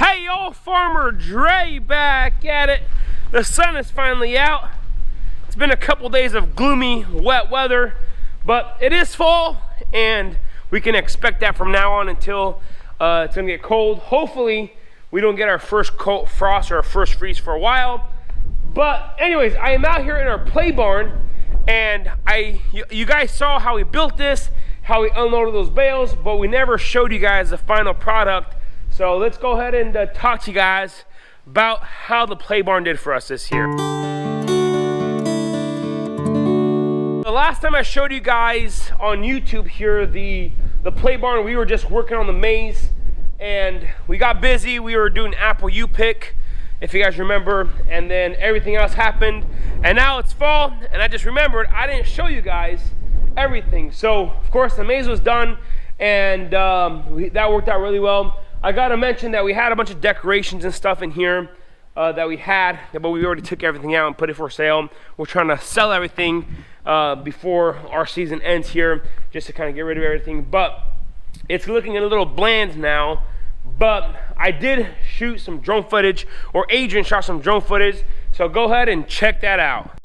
Hey y'all, Farmer Dre back at it. The sun is finally out. It's been a couple days of gloomy, wet weather, but it is fall and we can expect that from now on until it's gonna get cold. Hopefully we don't get our first cold frost or our first freeze for a while. But anyways, I am out here in our play barn, and you guys saw how we built this, how we unloaded those bales, but we never showed you guys the final product. So let's go ahead and talk to you guys about how the play barn did for us this year. The last time I showed you guys on YouTube here the play barn, we were just working on the maize and we got busy. We were doing apple U-pick, if you guys remember, and then everything else happened, and now it's fall, and I just remembered I didn't show you guys everything. So of course the maize was done, and that worked out really well. I gotta mention that we had a bunch of decorations and stuff in here that we had, but we already took everything out and put it for sale. We're trying to sell everything before our season ends here, just to kind of get rid of everything. But it's looking a little bland now, but I did shoot some drone footage, or Adrian shot some drone footage, so go ahead and check that out.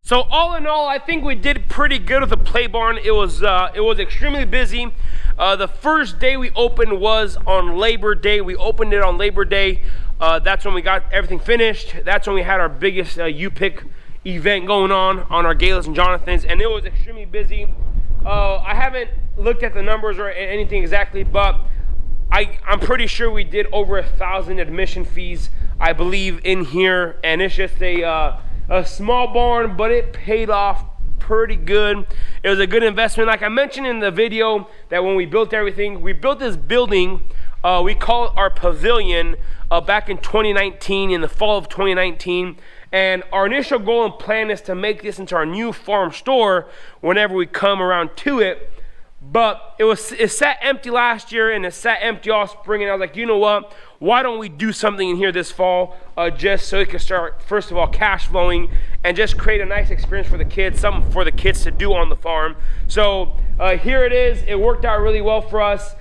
So all in all, I think we did pretty good with the play barn. It was extremely busy. The first day we opened was on Labor Day. We opened it on Labor Day. That's when we got everything finished. That's when we had our biggest U-pick event going on our Galas and Jonathans, and it was extremely busy. I haven't looked at the numbers or anything exactly, but I'm pretty sure we did over 1,000 admission fees, I believe, in here, and it's just a small barn, but it paid off pretty good. It was a good investment. Like I mentioned in the video, that when we built everything, we built this building, we call it our pavilion, back in 2019, in the fall of 2019. And our initial goal and plan is to make this into our new farm store whenever we come around to it. But it sat empty last year, and it sat empty all spring, and I was like, you know what, why don't we do something in here this fall, just so it can start, first of all, cash flowing, and just create a nice experience for the kids, something for the kids to do on the farm. So here it is. It worked out really well for us.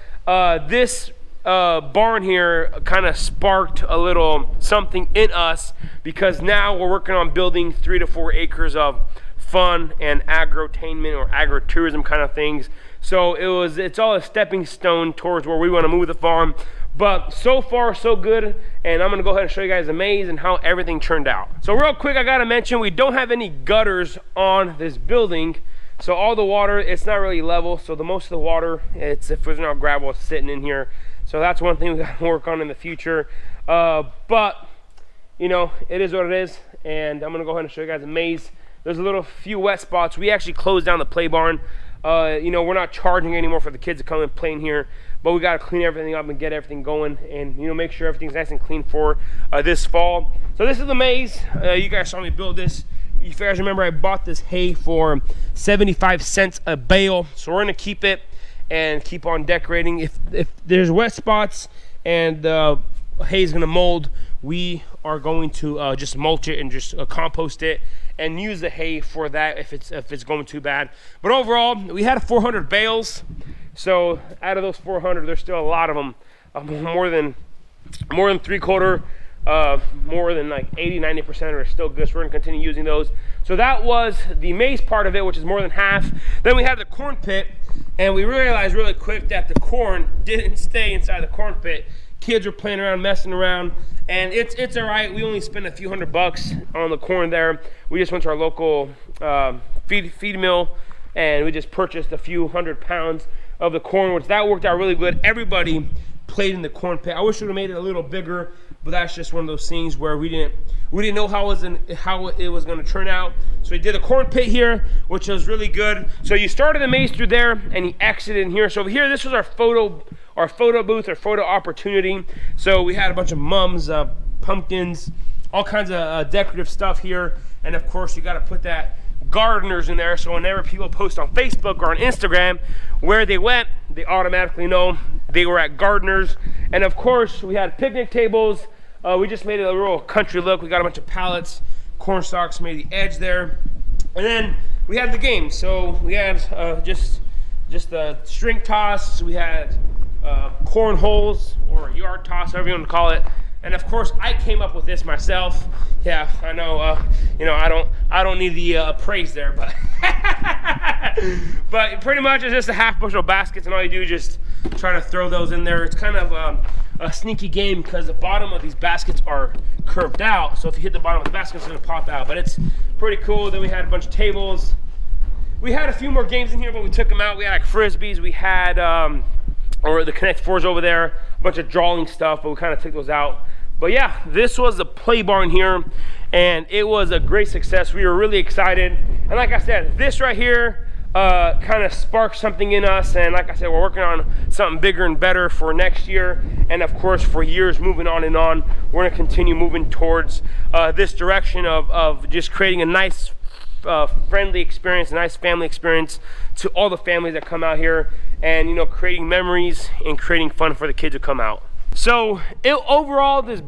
This barn here kind of sparked a little something in us, because now we're working on building 3 to 4 acres of fun and agrotainment or agritourism kind of things. So it's all a stepping stone towards where we want to move the farm. But so far so good, and I'm gonna go ahead and show you guys the maize and how everything turned out. So real quick, I gotta mention we don't have any gutters on this building, so all the water, it's not really level, so the most of the water, if there's no gravel, it's sitting in here. So that's one thing we gotta work on in the future. But you know, it is what it is, and I'm gonna go ahead and show you guys the maize. There's a few wet spots. We actually closed down the play barn. You know, we're not charging anymore for the kids to come and play in here, but we got to clean everything up and get everything going, and you know, make sure everything's nice and clean for this fall. So this is the maize. You guys saw me build this. If you guys remember, I bought this hay for 75 cents a bale, so we're gonna keep it and keep on decorating. If there's wet spots and hay is gonna mold, we are going to just mulch it and just compost it and use the hay for that if it's going too bad. But overall, we had 400 bales. So out of those 400, there's still a lot of them, more than 3/4, more than like 80-90% are still good. So we're gonna continue using those. So that was the maize part of it, which is more than half. Then we have the corn pit, and we realized really quick that the corn didn't stay inside the corn pit. Kids were playing around, messing around, and it's all right. We only spent a few $100 on the corn there. We just went to our local feed mill, and we just purchased a few 100 pounds of the corn, which that worked out really good. Everybody played in the corn pit. I wish we would have made it a little bigger, but that's just one of those things where we didn't know how it was going to turn out. So we did a corn pit here, which was really good. So you started the maze through there and you exited in here. So over here, this was our photo booth, our photo opportunity. So we had a bunch of mums, pumpkins, all kinds of decorative stuff here. And of course, you got to put that gardeners in there, so whenever people post on Facebook or on Instagram where they went, they automatically know they were at gardeners. And of course, we had picnic tables. We just made it a real country look. We got a bunch of pallets, corn stalks made the edge there, and then we had the games. So we had just the string toss. We had cornholes or yard toss, whatever you want to call it. And of course, I came up with this myself. Yeah, I know. You know, I don't need the praise there, but but pretty much it's just a half bushel baskets, and all you do is just try to throw those in there. It's kind of a sneaky game because the bottom of these baskets are curved out. So if you hit the bottom of the basket, it's gonna pop out. But it's pretty cool. Then we had a bunch of tables. We had a few more games in here, but we took them out. We had like frisbees. We had or the Connect Fours over there, a bunch of drawing stuff, but we kind of took those out. But yeah, this was the play barn here, and it was a great success. We were really excited. And like I said, this right here kind of sparked something in us. And like I said, we're working on something bigger and better for next year. And of course, for years moving on and on, we're gonna continue moving towards this direction of just creating a nice friendly experience, a nice family experience to all the families that come out here, and you know, creating memories and creating fun for the kids who come out. So overall, this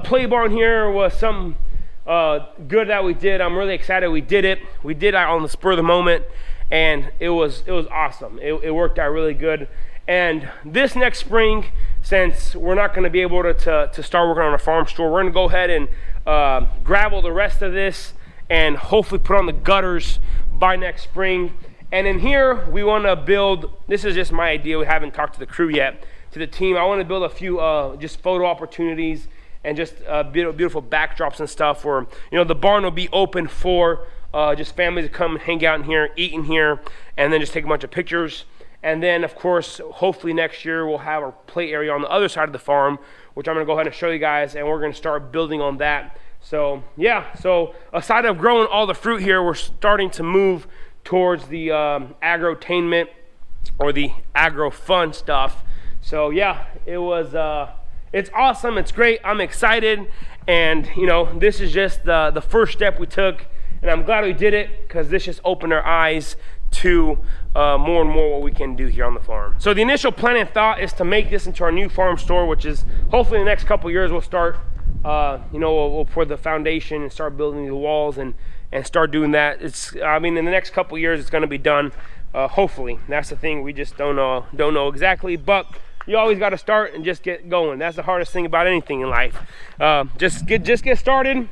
play barn here was something good that we did. I'm really excited we did it. We did it on the spur of the moment, and it was awesome. It worked out really good. And this next spring, since we're not going to be able to start working on a farm store, we're going to go ahead and gravel the rest of this and hopefully put on the gutters by next spring. And in here, we want to build, this is just my idea, we haven't talked to the crew yet, to the team. I want to build a few just photo opportunities and just beautiful backdrops and stuff where, you know, the barn will be open for just families to come and hang out in here, eat in here, and then just take a bunch of pictures. And then of course, hopefully next year we'll have our play area on the other side of the farm, which I'm going to go ahead and show you guys, and we're going to start building on that. So yeah, so aside of growing all the fruit here, we're starting to move towards the agrotainment or the agro fun stuff. So yeah, it was it's awesome, it's great, I'm excited, and you know, this is just the first step we took, and I'm glad we did it because this just opened our eyes to more and more what we can do here on the farm. So the initial plan and thought is to make this into our new farm store, which is hopefully in the next couple years we'll start you know, we'll pour the foundation and start building the walls and start doing that. I mean, in the next couple years it's going to be done, hopefully. That's the thing, we just don't know exactly, but you always got to start and just get going. That's the hardest thing about anything in life. Just get started,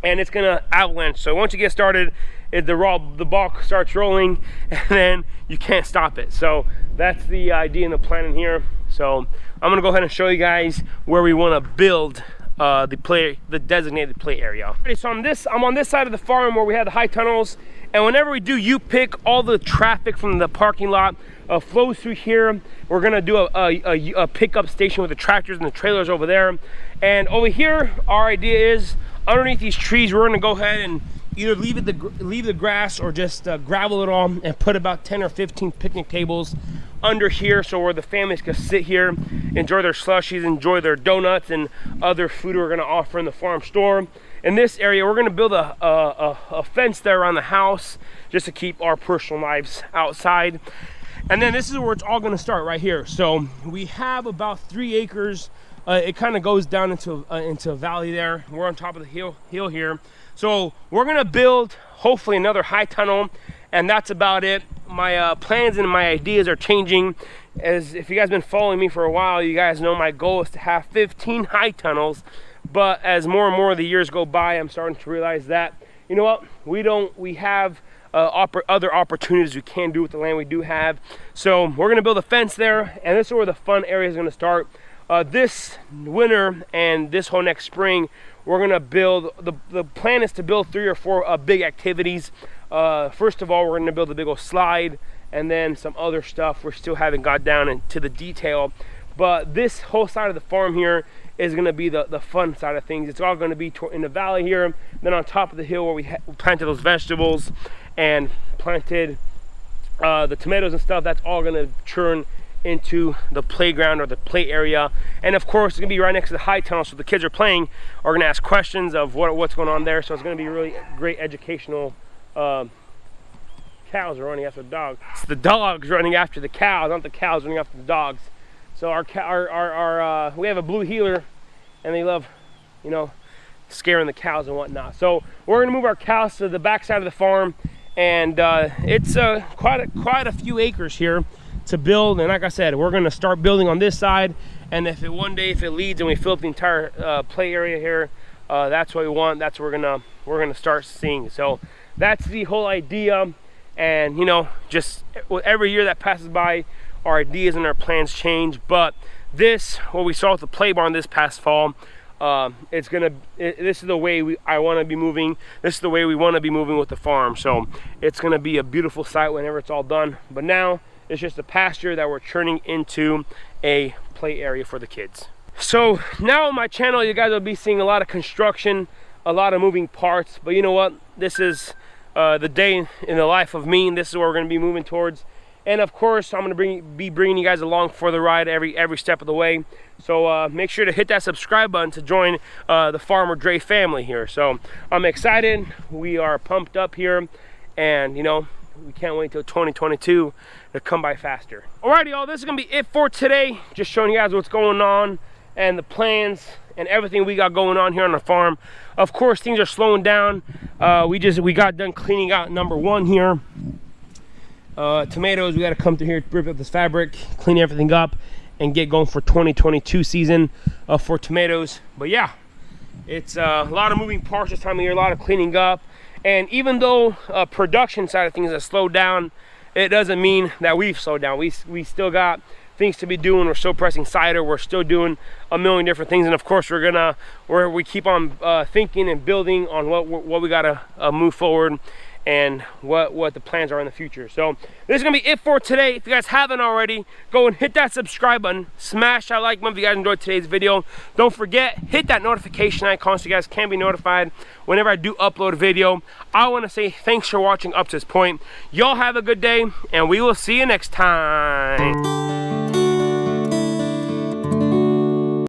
and it's gonna avalanche. So once you get started, the ball starts rolling, and then you can't stop it. So that's the idea and the plan in here. So I'm gonna go ahead and show you guys where we want to build the designated play area. So I'm on this side of the farm where we have the high tunnels, and whenever we do U-pick, all the traffic from the parking lot flows through here. We're gonna do a pickup station with the tractors and the trailers over there. And over here, our idea is underneath these trees, we're gonna go ahead and either leave the grass or just gravel it all and put about 10 or 15 picnic tables under here, so where the families can sit here, enjoy their slushies, enjoy their donuts and other food we're gonna offer in the farm store. In this area, we're gonna build a fence there around the house just to keep our personal lives outside. And then this is where it's all gonna start right here. So we have about 3 acres. It kind of goes down into a valley there. We're on top of the hill here. So we're gonna build hopefully another high tunnel, and that's about it. My plans and my ideas are changing. As if you guys been following me for a while, you guys know my goal is to have 15 high tunnels. But as more and more of the years go by, I'm starting to realize that, you know what, we have other opportunities we can do with the land we do have. So we're gonna build a fence there, and this is where the fun area is gonna start. This winter and this whole next spring, we're gonna build, the plan is to build 3 or 4 big activities. First of all, we're gonna build a big old slide, and then some other stuff we still haven't got down into the detail. But this whole side of the farm here is going to be the fun side of things. It's all going to be in the valley here, then on top of the hill where we planted those vegetables and planted the tomatoes and stuff. That's all going to turn into the playground or the play area. And of course, it's going to be right next to the high tunnel, so the kids are playing are going to ask questions of what's going on there. So it's going to be really great educational. Cows are running after the dogs. It's the dogs running after the cows, not the cows running after the dogs. So we have a blue heeler, and they love, you know, scaring the cows and whatnot. So we're gonna move our cows to the back side of the farm, and it's quite a few acres here to build. And like I said, we're gonna start building on this side, and if it leads and we fill up the entire play area here, that's what we want. That's what we're gonna start seeing. So that's the whole idea. And you know, just every year that passes by, our ideas and our plans change. But what we saw with the play barn this past fall, this is the way I want to be moving. This is the way we want to be moving with the farm. So it's going to be a beautiful sight whenever it's all done. But now it's just a pasture that we're turning into a play area for the kids. So now on my channel, you guys will be seeing a lot of construction, a lot of moving parts. But you know what? This is the day in the life of me, and this is where we're going to be moving towards. And of course, I'm going to be bringing you guys along for the ride every step of the way. So make sure to hit that subscribe button to join the Farmer Dre family here. So I'm excited. We are pumped up here, and you know, we can't wait till 2022 to come by faster. Alrighty, y'all, this is going to be it for today. Just showing you guys what's going on and the plans and everything we got going on here on the farm. Of course, things are slowing down. We got done cleaning out number 1 here. Tomatoes, we got to come through here, rip up this fabric, clean everything up, and get going for 2022 season for tomatoes. But yeah, it's a lot of moving parts this time of year, a lot of cleaning up. And even though production side of things has slowed down, it doesn't mean that we've slowed down. We still got things to be doing. We're still pressing cider. We're still doing a million different things. And of course, we keep on thinking and building on what we gotta move forward and what the plans are in the future. So this is gonna be it for today. If you guys haven't already, go and hit that subscribe button, smash that like button if you guys enjoyed today's video. Don't forget, hit that notification icon so you guys can be notified whenever I do upload a video. I want to say thanks for watching up to this point. Y'all have a good day, and we will see you next time.